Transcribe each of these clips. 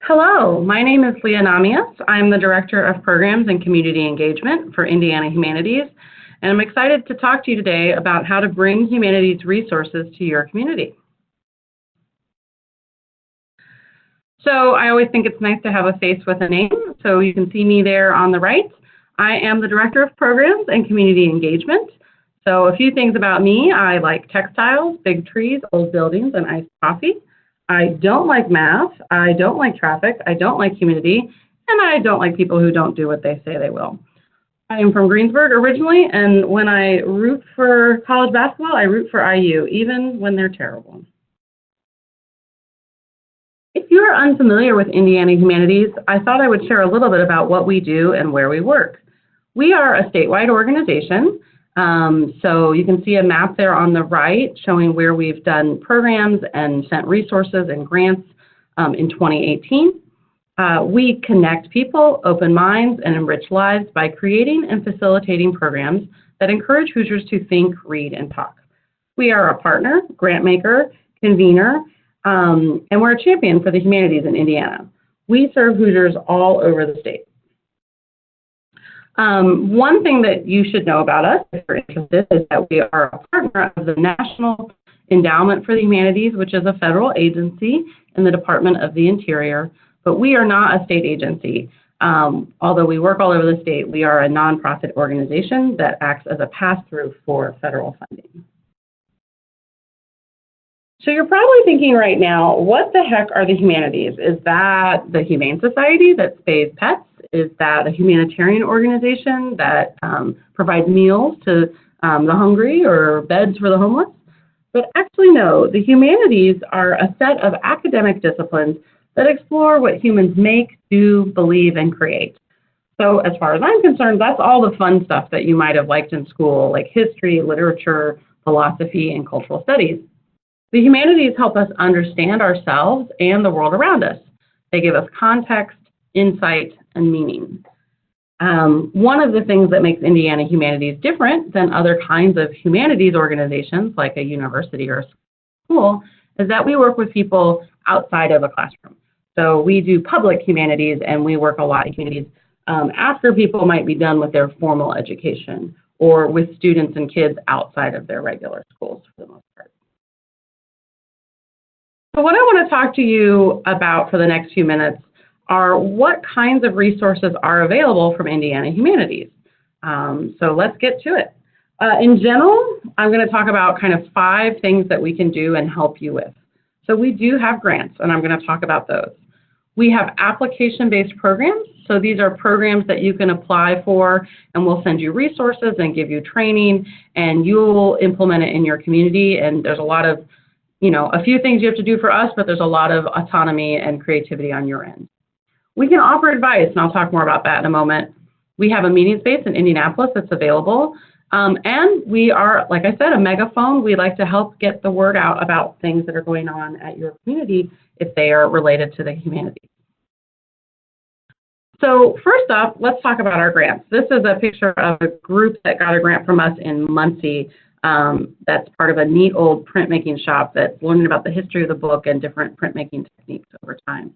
Hello, my name is Leah Namias. I'm the Director of Programs and Community Engagement for Indiana Humanities, and I'm excited to talk to you today about how to bring humanities resources to your community. So I always think it's nice to have a face with a name, so you can see me there on the right. I am the Director of Programs and Community Engagement. So a few things about me: I like textiles, big trees, old buildings, and iced coffee. I don't like math, I don't like traffic, I don't like humidity, and I don't like people who don't do what they say they will. I am from Greensburg originally, and when I root for college basketball, I root for IU, even when they're terrible. If you're unfamiliar with Indiana Humanities, I thought I would share a little bit about what we do and where we work. We are a statewide organization. So you can see a map there on the right showing where we've done programs and sent resources and grants in 2018. We connect people, open minds, and enrich lives by creating and facilitating programs that encourage Hoosiers to think, read, and talk. We are a partner, grant maker, convener, and we're a champion for the humanities in Indiana. We serve Hoosiers all over the state. One thing that you should know about us, if you're interested, is that we are a partner of the National Endowment for the Humanities, which is a federal agency in the Department of the Interior, but we are not a state agency. Although we work all over the state, we are a nonprofit organization that acts as a pass-through for federal funding. So you're probably thinking right now, what the heck are the humanities? Is that the Humane Society that spays pets? Is that a humanitarian organization that provides meals to the hungry or beds for the homeless? But actually, no, the humanities are a set of academic disciplines that explore what humans make, do, believe, and create. So as far as I'm concerned, that's all the fun stuff that you might have liked in school, like history, literature, philosophy, and cultural studies. The humanities help us understand ourselves and the world around us. They give us context, insight, and meaning. One of the things that makes Indiana Humanities different than other kinds of humanities organizations, like a university or a school, is that we work with people outside of a classroom. So we do public humanities, and we work a lot in communities after people might be done with their formal education, or with students and kids outside of their regular schools for the most part. So what I want to talk to you about for the next few minutes are what kinds of resources are available from Indiana Humanities. So let's get to it. In general, I'm going to talk about kind of 5 things that we can do and help you with. So we do have grants, and I'm going to talk about those. We have application-based programs. So these are programs that you can apply for, and we'll send you resources and give you training, and you'll implement it in your community. And there's a lot of, a few things you have to do for us, but there's a lot of autonomy and creativity on your end. We can offer advice, and I'll talk more about that in a moment. We have a meeting space in Indianapolis that's available, and we are, like I said, a megaphone. We like to help get the word out about things that are going on at your community if they are related to the humanities. So first up, let's talk about our grants. This is a picture of a group that got a grant from us in Muncie. That's part of a neat old printmaking shop that's learning about the history of the book and different printmaking techniques over time.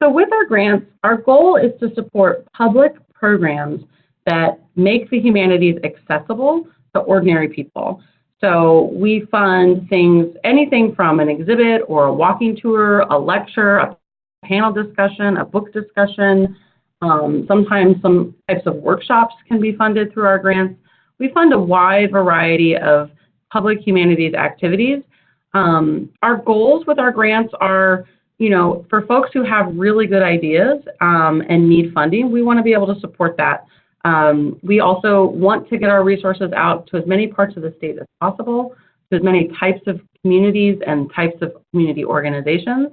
So with our grants, our goal is to support public programs that make the humanities accessible to ordinary people. So we fund things, anything from an exhibit or a walking tour, a lecture, a panel discussion, a book discussion. Sometimes some types of workshops can be funded through our grants. We fund a wide variety of public humanities activities. Our goals with our grants are, for folks who have really good ideas and need funding, we want to be able to support that. We also want to get our resources out to as many parts of the state as possible, to as many types of communities and types of community organizations.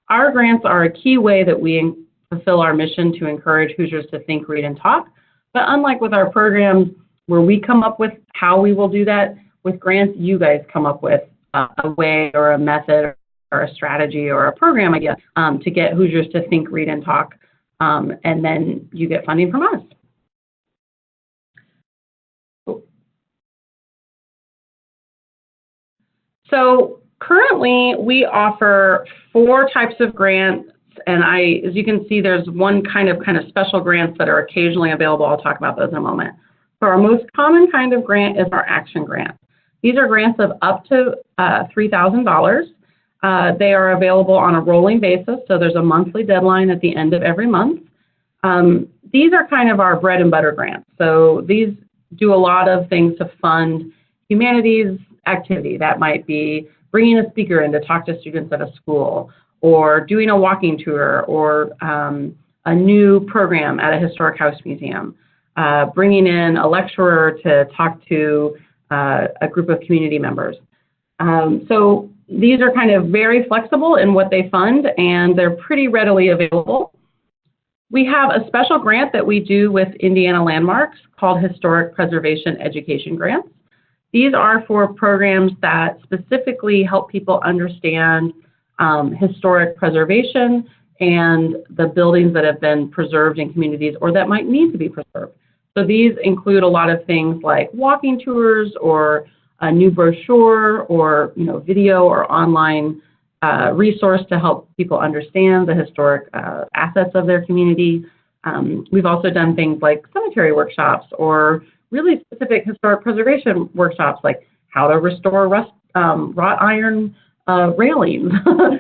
Our grants are a key way that we fulfill our mission to encourage Hoosiers to think, read, and talk. But unlike with our programs, where we come up with how we will do that, with grants, you guys come up with a way or a method or a strategy or a program idea to get Hoosiers to think, read, and talk, and then you get funding from us. So currently, we offer 4 types of grants and as you can see, there's one kind of special grants that are occasionally available. I'll talk about those in a moment. So our most common kind of grant is our action grant. These are grants of up to $3,000. They are available on a rolling basis, so there's a monthly deadline at the end of every month. These are kind of our bread and butter grants. So these do a lot of things to fund humanities activity. That might be bringing a speaker in to talk to students at a school, or doing a walking tour, or a new program at a historic house museum, bringing in a lecturer to talk to a group of community members. So these are kind of very flexible in what they fund, and they're pretty readily available. We have a special grant that we do with Indiana Landmarks called Historic Preservation Education Grants. These are for programs that specifically help people understand historic preservation and the buildings that have been preserved in communities or that might need to be preserved. So these include a lot of things like walking tours, or a new brochure, or video or online resource to help people understand the historic assets of their community. We've also done things like cemetery workshops, or really specific historic preservation workshops, like how to restore wrought iron railings,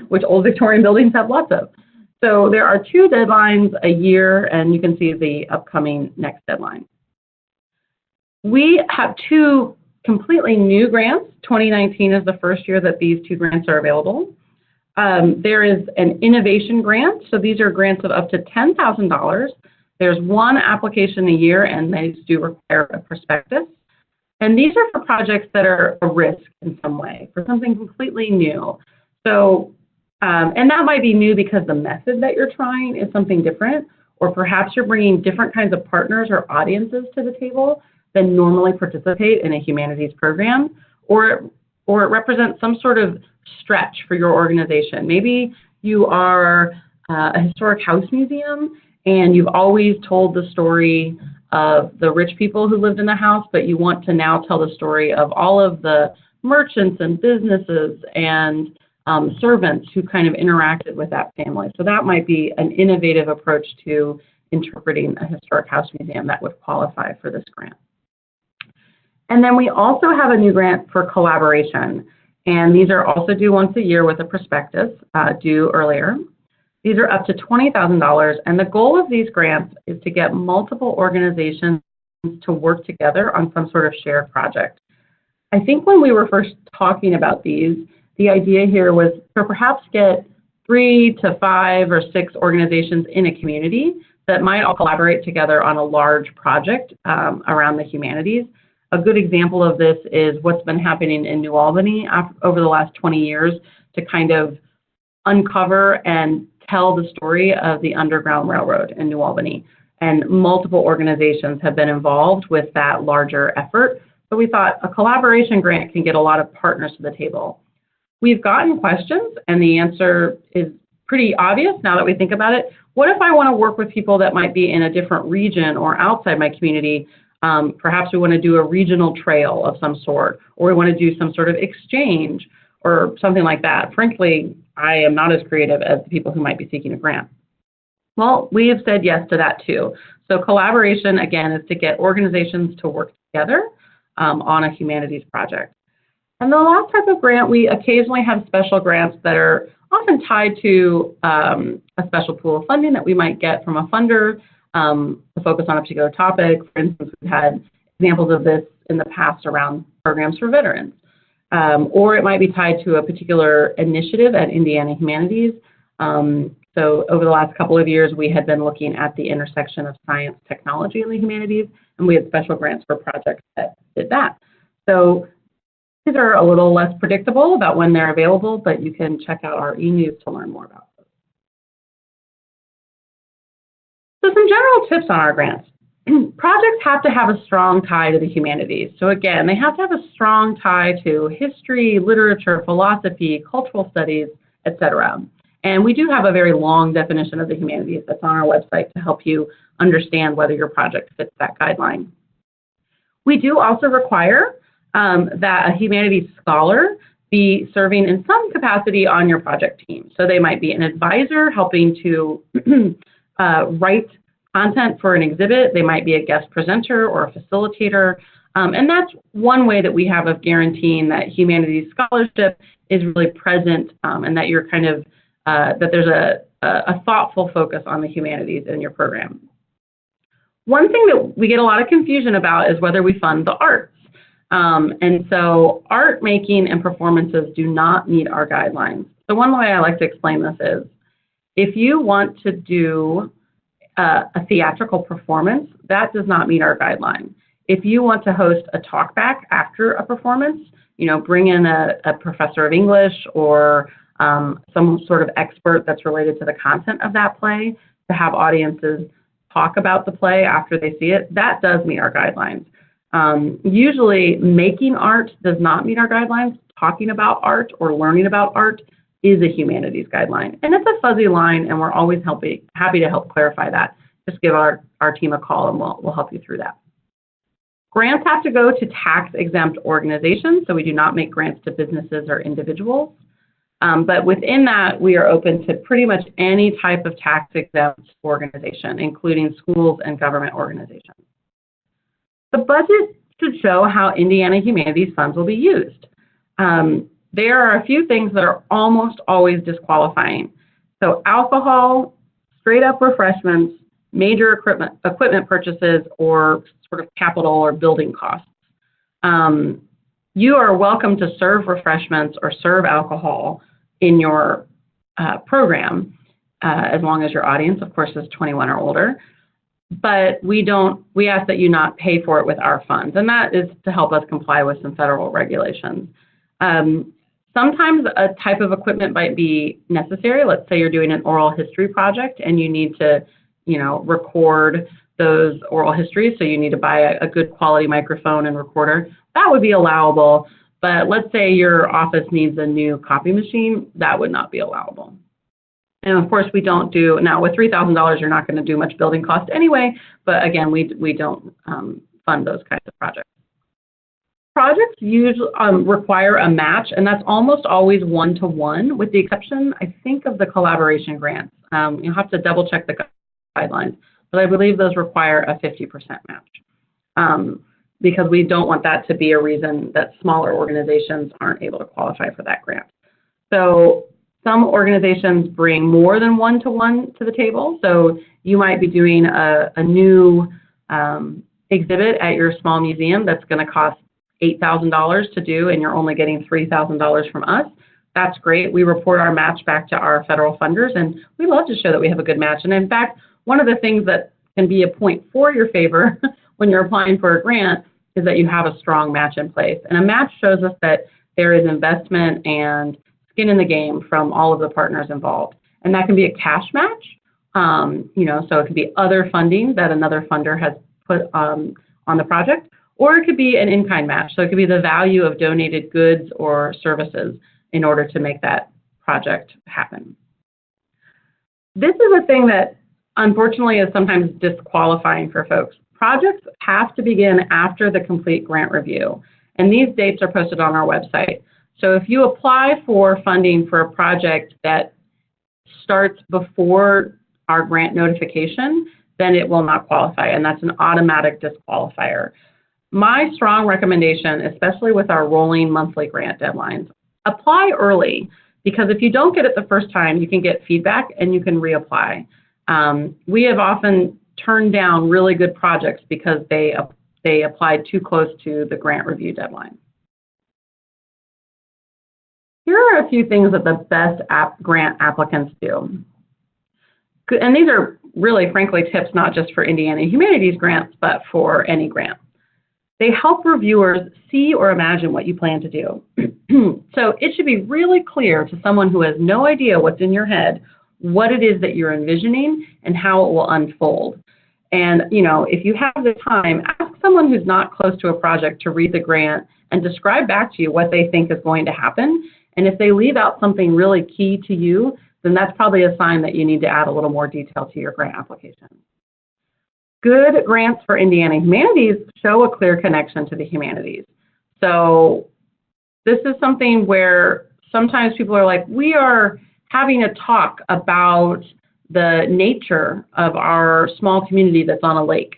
which old Victorian buildings have lots of. So there are 2 deadlines a year, and you can see the upcoming next deadline. We have 2 completely new grants. 2019 is the first year that these 2 grants are available. There is an innovation grant. So these are grants of up to $10,000. There's 1 application a year, and they do require a prospectus. And these are for projects that are a risk in some way, for something completely new. So, and that might be new because the method that you're trying is something different, or perhaps you're bringing different kinds of partners or audiences to the table than normally participate in a humanities program, or it represents some sort of stretch for your organization. Maybe you are a historic house museum, and you've always told the story of the rich people who lived in the house, but you want to now tell the story of all of the merchants and businesses and servants who kind of interacted with that family. So that might be an innovative approach to interpreting a historic house museum that would qualify for this grant. And then we also have a new grant for collaboration, and these are also due once a year with a prospectus due earlier. These are up to $20,000, and the goal of these grants is to get multiple organizations to work together on some sort of shared project. I think when we were first talking about these, the idea here was to perhaps get 3 to 5 or 6 organizations in a community that might all collaborate together on a large project around the humanities. A good example of this is what's been happening in New Albany over the last 20 years to kind of uncover and tell the story of the Underground Railroad in New Albany. And multiple organizations have been involved with that larger effort. So we thought a collaboration grant can get a lot of partners to the table. We've gotten questions, and the answer is pretty obvious now that we think about it. What if I want to work with people that might be in a different region or outside my community? Perhaps we want to do a regional trail of some sort, or we want to do some sort of exchange or something like that. Frankly, I am not as creative as the people who might be seeking a grant. Well, we have said yes to that too. So collaboration, again, is to get organizations to work together on a humanities project. And the last type of grant, we occasionally have special grants that are often tied to a special pool of funding that we might get from a funder to focus on a particular topic. For instance, we've had examples of this in the past around programs for veterans. Or it might be tied to a particular initiative at Indiana Humanities. So over the last couple of years, we had been looking at the intersection of science, technology, and the humanities, and we had special grants for projects that did that. So these are a little less predictable about when they're available, but you can check out our e-news to learn more about those. So some general tips on our grants. Projects have to have a strong tie to the humanities. So again, they have to have a strong tie to history, literature, philosophy, cultural studies, etc. And we do have a very long definition of the humanities that's on our website to help you understand whether your project fits that guideline. We do also require that a humanities scholar be serving in some capacity on your project team. So they might be an advisor helping to write content for an exhibit. They might be a guest presenter or a facilitator. And that's one way that we have of guaranteeing that humanities scholarship is really present, and that you're kind of, that there's a thoughtful focus on the humanities in your program. One thing that we get a lot of confusion about is whether we fund the arts. And so art making and performances do not meet our guidelines. So one way I like to explain this is, if you want to do a theatrical performance, that does not meet our guideline. If you want to host a talkback after a performance, bring in a professor of English or some sort of expert that's related to the content of that play to have audiences talk about the play after they see it, that does meet our guidelines. Usually making art does not meet our guidelines. Talking about art or learning about art is a humanities guideline. And it's a fuzzy line, and we're always happy to help clarify that. Just give our team a call and we'll help you through that. Grants have to go to tax-exempt organizations, so we do not make grants to businesses or individuals. But within that, we are open to pretty much any type of tax-exempt organization, including schools and government organizations. The budget should show how Indiana Humanities funds will be used. There are a few things that are almost always disqualifying. So alcohol, straight up refreshments, major equipment purchases, or sort of capital or building costs. You are welcome to serve refreshments or serve alcohol in your program, as long as your audience, of course, is 21 or older. But we ask that you not pay for it with our funds, and that is to help us comply with some federal regulations. Sometimes a type of equipment might be necessary. Let's say you're doing an oral history project and you need to, record those oral histories, so you need to buy a good quality microphone and recorder. That would be allowable, but let's say your office needs a new copy machine, that would not be allowable. And of course, we don't do, now with $3,000, you're not going to do much building cost anyway, but again, we don't fund those kinds of projects. Projects usually require a match, and that's almost always one-to-one, with the exception, I think, of the collaboration grants. You'll have to double check the guidelines, but I believe those require a 50% match, because we don't want that to be a reason that smaller organizations aren't able to qualify for that grant. So some organizations bring more than one-to-one to the table. So you might be doing a new exhibit at your small museum that's going to cost $8,000 to do, and you're only getting $3,000 from us. That's great. We report our match back to our federal funders, and we love to show that we have a good match. And in fact, one of the things that can be a point for your favor when you're applying for a grant is that you have a strong match in place. And a match shows us that there is investment and skin in the game from all of the partners involved. And that can be a cash match, so it could be other funding that another funder has put on the project, or it could be an in-kind match. So it could be the value of donated goods or services in order to make that project happen. This is a thing that unfortunately is sometimes disqualifying for folks. Projects have to begin after the complete grant review, and these dates are posted on our website. So if you apply for funding for a project that starts before our grant notification, then it will not qualify, and that's an automatic disqualifier. My strong recommendation, especially with our rolling monthly grant deadlines, apply early, because if you don't get it the first time, you can get feedback and you can reapply. We have often turned down really good projects because they applied too close to the grant review deadline. Here are a few things that the best grant applicants do. And these are really, frankly, tips not just for Indiana Humanities grants, but for any grant. They help reviewers see or imagine what you plan to do. So it should be really clear to someone who has no idea what's in your head, what it is that you're envisioning and how it will unfold. And, if you have the time, ask someone who's not close to a project to read the grant and describe back to you what they think is going to happen. And if they leave out something really key to you, then that's probably a sign that you need to add a little more detail to your grant application. Good grants for Indiana Humanities show a clear connection to the humanities. So This is something where sometimes people are like, we are having a talk about the nature of our small community that's on a lake.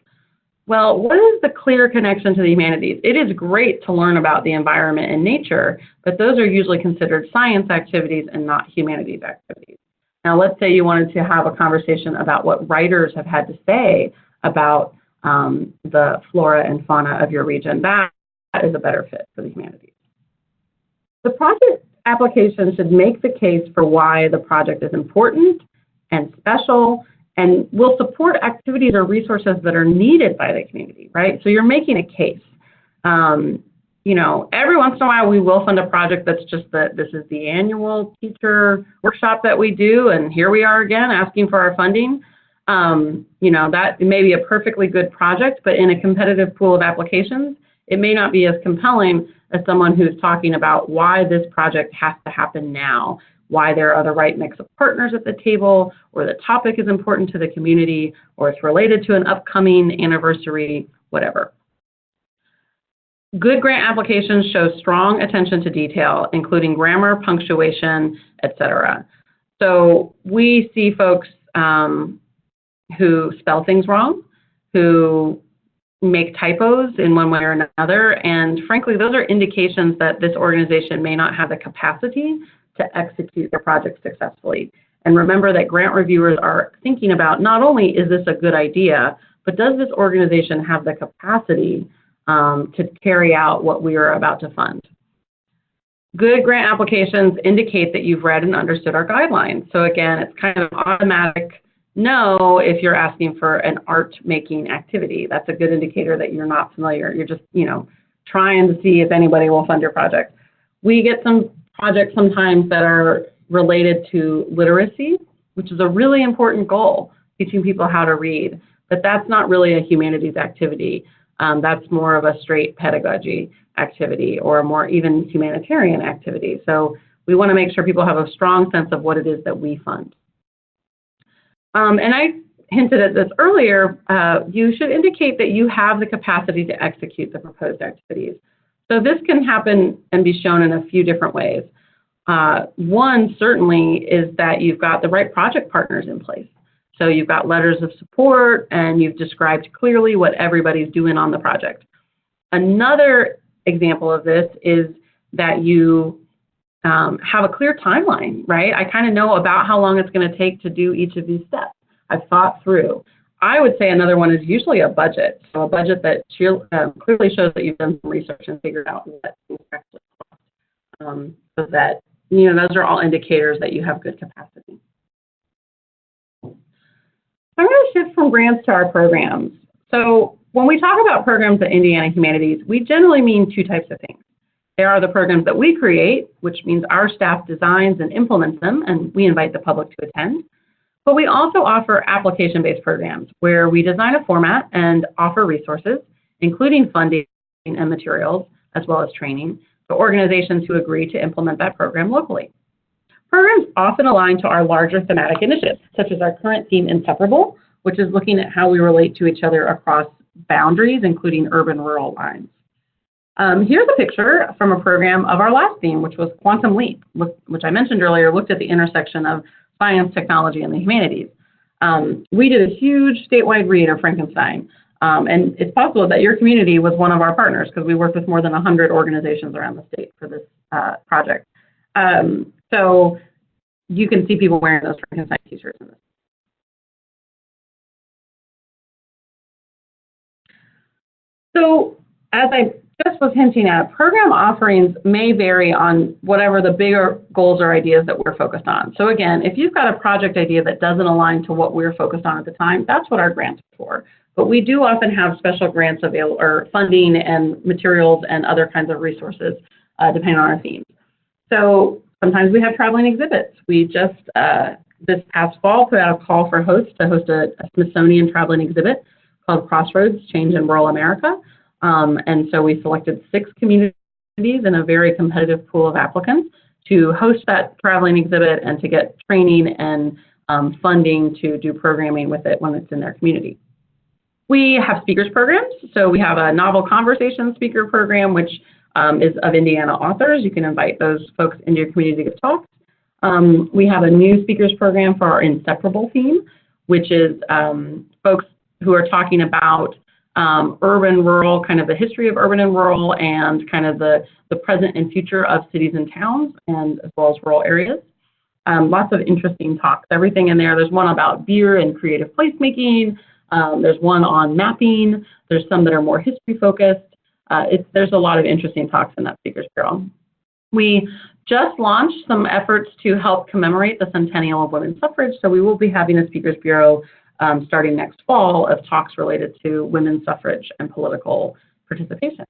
Well, what is the clear connection to the humanities? It is great to learn about the environment and nature, but those are usually considered science activities and not humanities activities. Now, let's say you wanted to have a conversation about what writers have had to say about the flora and fauna of your region. That is a better fit for the humanities. The project application should make the case for why the project is important and special and will support activities or resources that are needed by the community, right? So you're making a case. You know, every once in a while we will fund a project that's just that this is the annual teacher workshop that we do, and here we are again asking for our funding. You know, that may be a perfectly good project, but in a competitive pool of applications, it may not be as compelling as someone who's talking about why this project has to happen now, why there are the right mix of partners at the table, or the topic is important to the community, or it's related to an upcoming anniversary, whatever. Good grant applications show strong attention to detail, including grammar, punctuation, etc. So we see folks who spell things wrong, who make typos in one way or another, and frankly, those are indications that this organization may not have the capacity to execute their project successfully. And remember that grant reviewers are thinking about not only is this a good idea, but does this organization have the capacity to carry out what we are about to fund. Good grant applications indicate that you've read and understood our guidelines. So again, it's kind of automatic no if you're asking for an art making activity. That's a good indicator that you're not familiar. You're just, you know, trying to see if anybody will fund your project. We get some projects sometimes that are related to literacy, which is a really important goal, teaching people how to read, but that's not really a humanities activity. That's more of a straight pedagogy activity or a more even humanitarian activity. So we want to make sure people have a strong sense of what it is that we fund. And I hinted at this earlier, you should indicate that you have the capacity to execute the proposed activities. So this can happen and be shown in a few different ways. One certainly is that you've got the right project partners in place. So you've got letters of support and you've described clearly what everybody's doing on the project. Another example of this is that you have a clear timeline, right? I kind of know about how long it's going to take to do each of these steps. I've thought through. I would say another one is usually a budget. So a budget that clearly shows that you've done some research and figured out what things actually cost. So that, you know, those are all indicators that you have good capacity. I'm going to shift from grants to our programs. So when we talk about programs at Indiana Humanities, we generally mean two types of things. There are the programs that we create, which means our staff designs and implements them, and we invite the public to attend. But we also offer application-based programs where we design a format and offer resources, including funding and materials, as well as training, to organizations who agree to implement that program locally. Programs often align to our larger thematic initiatives, such as our current theme, Inseparable, which is looking at how we relate to each other across boundaries, including urban-rural lines. Here's a picture from a program of our last theme, which was Quantum Leap, which I mentioned earlier, looked at the intersection of science, technology, and the humanities. We did a huge statewide read of Frankenstein, and it's possible that your community was one of our partners because we worked with more than 100 organizations around the state for this project. So you can see people wearing those Frankenstein t-shirts in this. So as I just was hinting at, program offerings may vary on whatever the bigger goals or ideas that we're focused on. So again, if you've got a project idea that doesn't align to what we're focused on at the time, that's what our grants are for. But we do often have special grants available, or funding and materials and other kinds of resources, depending on our themes. So sometimes we have traveling exhibits. We just, this past fall, put out a call for hosts to host a Smithsonian traveling exhibit called Crossroads, Change in Rural America. And so we selected 6 communities in a very competitive pool of applicants to host that traveling exhibit and to get training and funding to do programming with it when it's in their community. We have speakers programs. So we have a novel conversation speaker program, which is of Indiana authors. You can invite those folks into your community to give talks. We have a new speakers program for our Inseparable theme, which is folks who are talking about urban, rural, kind of the history of urban and rural, and kind of the present and future of cities and towns, and as well as rural areas. Lots of interesting talks, everything in there. There's one about beer and creative placemaking. There's one on mapping. There's some that are more history focused. There's a lot of interesting talks in that Speakers Bureau. We just launched some efforts to help commemorate the centennial of women's suffrage, so we will be having a Speakers Bureau starting next fall of talks related to women's suffrage and political participation.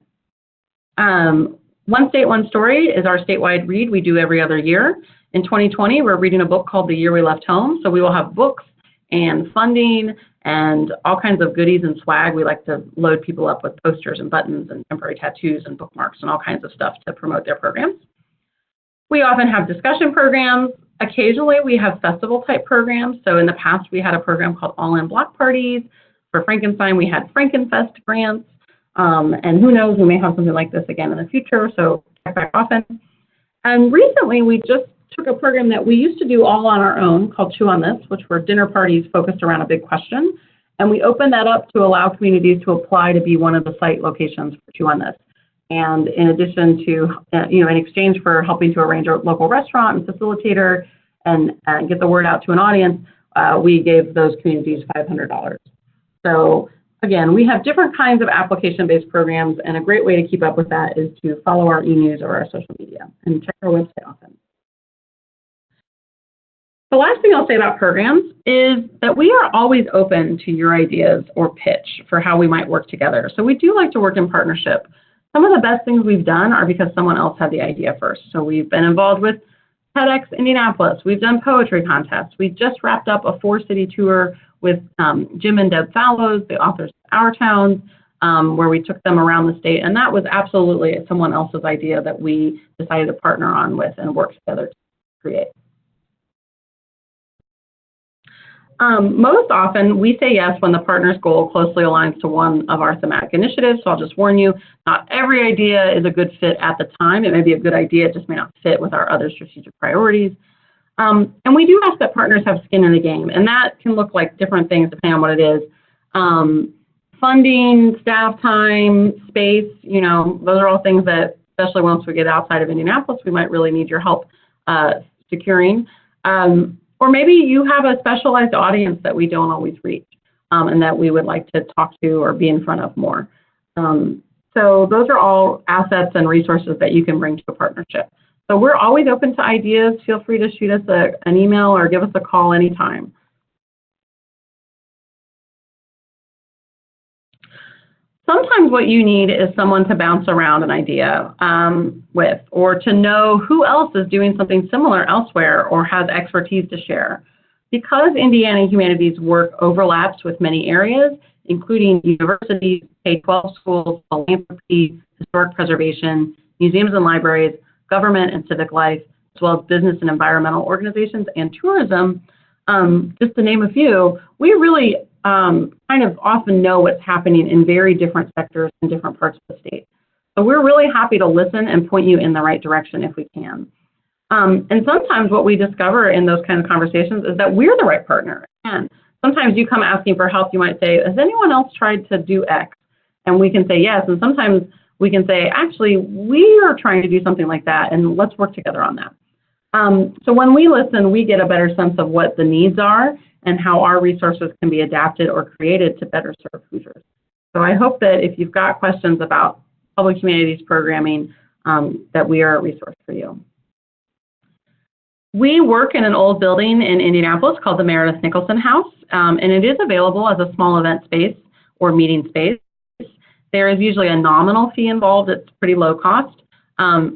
One State, One Story is our statewide read we do every other year. In 2020, we're reading a book called The Year We Left Home, so we will have books and funding and all kinds of goodies and swag. We like to load people up with posters and buttons and temporary tattoos and bookmarks and all kinds of stuff to promote their programs. We often have discussion programs. Occasionally, we have festival-type programs. So in the past, we had a program called All-In Block Parties. For Frankenstein, we had Frankenfest grants. And who knows, we may have something like this again in the future, so check back often. And recently, we just took a program that we used to do all on our own called Chew on This, which were dinner parties focused around a big question. And we opened that up to allow communities to apply to be one of the site locations for Chew on This. And in addition to, in exchange for helping to arrange a local restaurant and facilitator and get the word out to an audience, we gave those communities $500. So again, we have different kinds of application-based programs, and a great way to keep up with that is to follow our e-news or our social media and check our website often. The last thing I'll say about programs is that we are always open to your ideas or pitch for how we might work together. So we do like to work in partnership. Some of the best things we've done are because someone else had the idea first. So we've been involved with TEDx Indianapolis. We've done poetry contests. We just wrapped up a 4-city tour with Jim and Deb Fallows, the authors of Our Towns, where we took them around the state. And that was absolutely someone else's idea that we decided to partner on with and work together to create. Most often, we say yes when the partner's goal closely aligns to one of our thematic initiatives. So I'll just warn you, not every idea is a good fit at the time. It may be a good idea, it just may not fit with our other strategic priorities. And we do ask that partners have skin in the game, and that can look like different things depending on what it is. Funding, staff time, space, those are all things that, especially once we get outside of Indianapolis, we might really need your help securing. Or maybe you have a specialized audience that we don't always reach and that we would like to talk to or be in front of more. So those are all assets and resources that you can bring to a partnership. So we're always open to ideas. Feel free to shoot us an email or give us a call anytime. Sometimes what you need is someone to bounce around an idea with, or to know who else is doing something similar elsewhere or has expertise to share. Because Indiana Humanities work overlaps with many areas, including universities, K-12 schools, philanthropy, historic preservation, museums and libraries, government and civic life, as well as business and environmental organizations and tourism, just to name a few, we really kind of often know what's happening in very different sectors in different parts of the state. So we're really happy to listen and point you in the right direction if we can. And sometimes what we discover in those kind of conversations is that we're the right partner. And sometimes you come asking for help, you might say, has anyone else tried to do X? And we can say yes, and sometimes we can say, actually, we are trying to do something like that, and let's work together on that. So when we listen, we get a better sense of what the needs are and how our resources can be adapted or created to better serve Hoosiers. So I hope that if you've got questions about public humanities programming, that we are a resource for you. We work in an old building in Indianapolis called the Meredith Nicholson House, and it is available as a small event space or meeting space. There is usually a nominal fee involved. It's pretty low cost,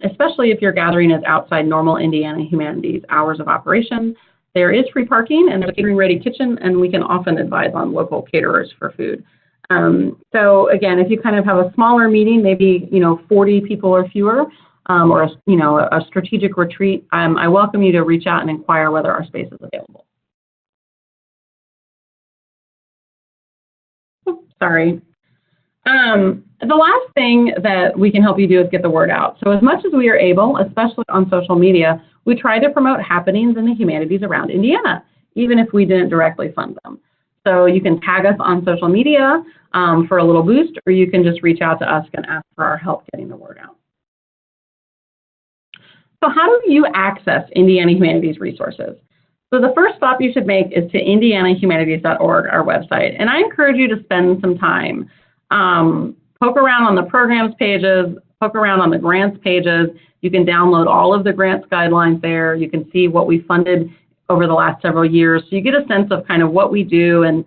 especially if your gathering is outside normal Indiana Humanities hours of operation. There is free parking and a catering-ready kitchen, and we can often advise on local caterers for food. So again, if you kind of have a smaller meeting, maybe 40 people or fewer, or a strategic retreat, I welcome you to reach out and inquire whether our space is available. Sorry. The last thing that we can help you do is get the word out. So as much as we are able, especially on social media, we try to promote happenings in the humanities around Indiana, even if we didn't directly fund them. So you can tag us on social media for a little boost, or you can just reach out to us and ask for our help getting the word out. So how do you access Indiana Humanities resources? So the first stop you should make is to indianahumanities.org, our website. And I encourage you to spend some time. Poke around on the programs pages, poke around on the grants pages. You can download all of the grants guidelines there. You can see what we funded over the last several years. So you get a sense of kind of what we do and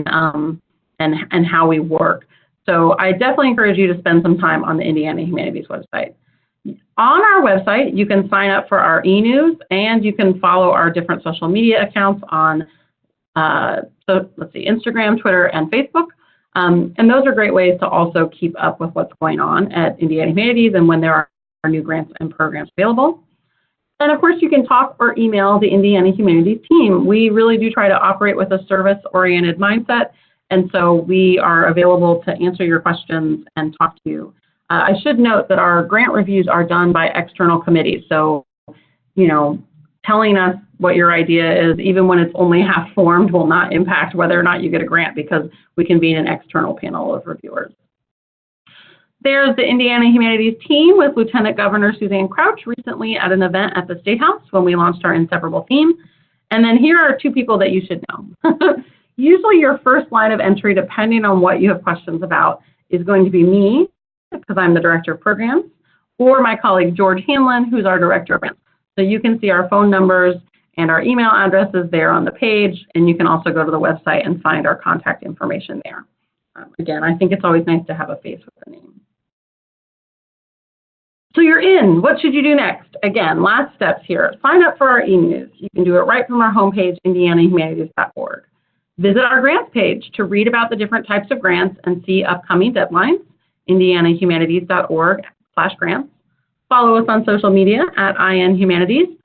how we work. So I definitely encourage you to spend some time on the Indiana Humanities website. On our website, you can sign up for our e-news, and you can follow our different social media accounts on Instagram, Twitter, and Facebook. And those are great ways to also keep up with what's going on at Indiana Humanities and when there are new grants and programs available. And of course, you can talk or email the Indiana Humanities team. We really do try to operate with a service-oriented mindset, and so we are available to answer your questions and talk to you. I should note that our grant reviews are done by external committees. So, telling us what your idea is, even when it's only half formed, will not impact whether or not you get a grant, because we convene an external panel of reviewers. There's the Indiana Humanities team with Lieutenant Governor Suzanne Crouch recently at an event at the State House when we launched our Inseparable theme. And then here are two people that you should know. Usually your first line of entry, depending on what you have questions about, is going to be me, because I'm the Director of Programs, or my colleague George Hanlon, who's our Director of Grants. So you can see our phone numbers and our email addresses there on the page, and you can also go to the website and find our contact information there. Again, I think it's always nice to have a face with a name. So you're in. What should you do next? Again, last steps here. Sign up for our e-news. You can do it right from our homepage, indianahumanities.org. Visit our grants page to read about the different types of grants and see upcoming deadlines, indianahumanities.org/grants. Follow us on social media at INHumanities.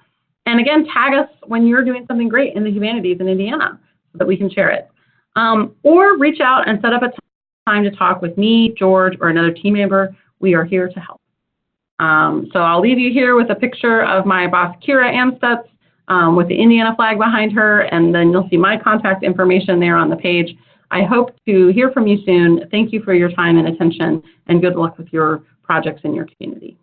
And again, tag us when you're doing something great in the humanities in Indiana so that we can share it. Or reach out and set up a time to talk with me, George, or another team member. We are here to help. So I'll leave you here with a picture of my boss, Kira Amstutz, with the Indiana flag behind her, and then you'll see my contact information there on the page. I hope to hear from you soon. Thank you for your time and attention, and good luck with your projects in your community.